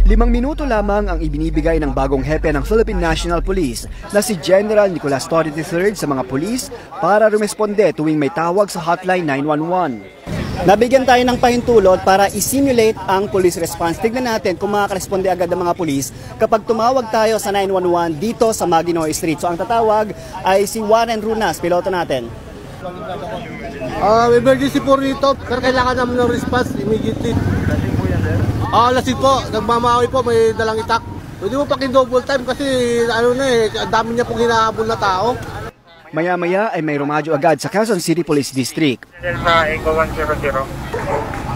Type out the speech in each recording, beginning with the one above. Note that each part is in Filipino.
5 minuto lamang ang ibinibigay ng bagong hepe ng Philippine National Police na si General Nicolas Torre III sa mga pulis para rumesponde tuwing may tawag sa hotline 911. Nabigyan tayo ng pahintulot para i-simulate ang police response. Tignan natin kung makakaresponde agad ang mga pulis kapag tumawag tayo sa 911 dito sa Maguinoy Street. So ang tatawag ay si Warren Runas, piloto natin. Emergency po rito. Sir, kailangan namin ng response immediately. Lasing po. Nagmamawi po. May dalang itak. Pwede mo paki-double time kasi ang dami niya pong hinahabol na tao. Maya-maya ay may rumadyo agad sa Quezon City Police District. Sa Eco 100,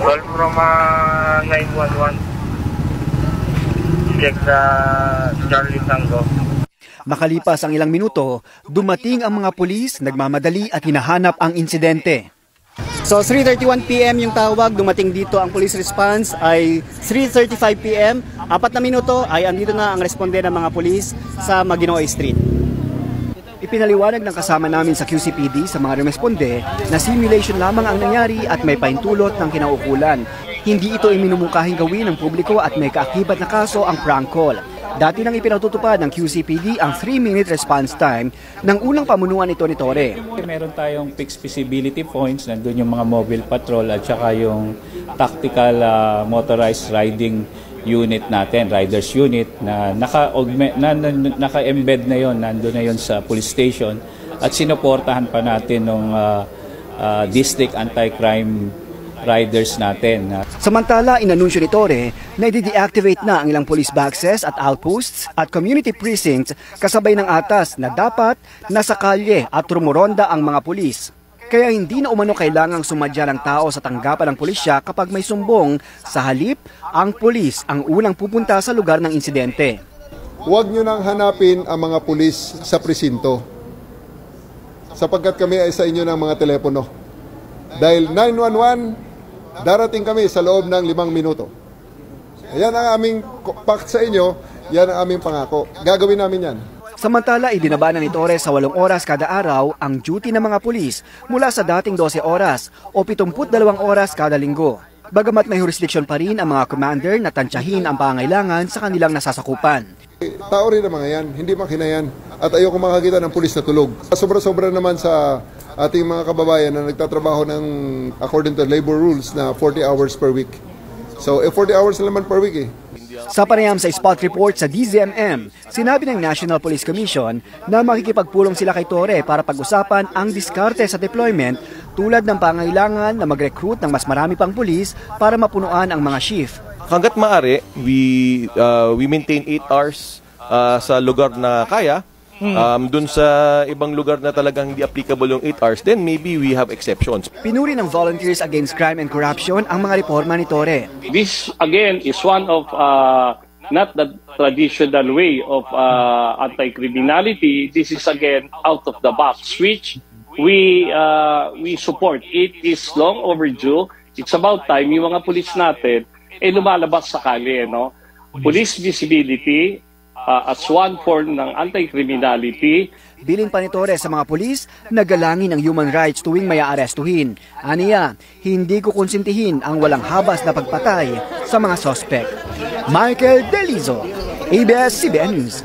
call from 911. Check sa Charlie Tango. Makalipas ang ilang minuto, dumating ang mga pulis, nagmamadali at hinahanap ang insidente. So 3:31 PM yung tawag, dumating dito ang police response ay 3:35 PM. 4 na minuto ay andito na ang responde ng mga pulis sa Maguinoy Street. Ipinaliwanag ng kasama namin sa QCPD sa mga rumesponde na simulation lamang ang nangyari at may paintulot ng kinaukulan. Hindi ito iminumukahing gawin ng publiko at may kaakibat na kaso ang prank call. Dati nang ipinatutupad ng QCPD ang 3-minute response time ng unang pamunuan nito ni Torre. Meron tayong fixed visibility points, nandun yung mga mobile patrol at saka yung tactical motorized riding unit natin, riders unit na naka-embed na yon, nandun na yon sa police station at sinuportahan pa natin ng district anti-crime riders natin. Samantala, inanunsyo ni Torre na i-deactivate na ang ilang police boxes at outposts at community precincts kasabay ng atas na dapat nasa kalye at rumuronda ang mga pulis. Kaya hindi na umano kailangang sumadya ng tao sa tanggapan ng pulisya kapag may sumbong, sa halip, ang pulis ang unang pupunta sa lugar ng insidente. Huwag nyo nang hanapin ang mga pulis sa presinto sapagkat kami ay sa inyo ng mga telepono. Dahil 911, darating kami sa loob ng 5 minuto. Yan ang aming pact sa inyo, yan ang aming pangako. Gagawin namin yan. Samantala, ibinaba na ni Torre sa 8 oras kada araw ang duty ng mga pulis mula sa dating 12 oras o 72 oras kada linggo. Bagamat may jurisdiction pa rin ang mga commander na tansyahin ang pangailangan sa kanilang nasasakupan. Tao rin ang mga yan, hindi makina yan. At ayoko makakita ng pulis na tulog. Sobra-sobra naman sa ating mga kababayan na nagtatrabaho ng according to labor rules na 40 hours per week. So, 40 hours naman per week eh. Sa panayam sa spot report sa DZMM, sinabi ng National Police Commission na makikipagpulong sila kay Torre para pag-usapan ang diskarte sa deployment tulad ng pangailangan na mag-recruit ng mas marami pang pulis para mapunuan ang mga shift. Hanggat maaari, we maintain 8 hours sa lugar na kaya. Dun sa ibang lugar na talagang hindi applicable yung 8 hours, then maybe we have exceptions. Pinuri ng Volunteers Against Crime and Corruption ang mga reforma ni Torre. This again is one of not the traditional way of anti-criminality. This is again out of the box, which we support. It is long overdue. It's about time yung mga pulis natin lumalabas sa kalye, no? Police visibility as one form ng anti-criminality. Bilin pa ni Torre sa mga pulis na galangin ang human rights tuwing may aarestuhin. Aniya, hindi ko konsintihin ang walang habas na pagpatay sa mga sospek. Michael Delizo, ABS-CBN News.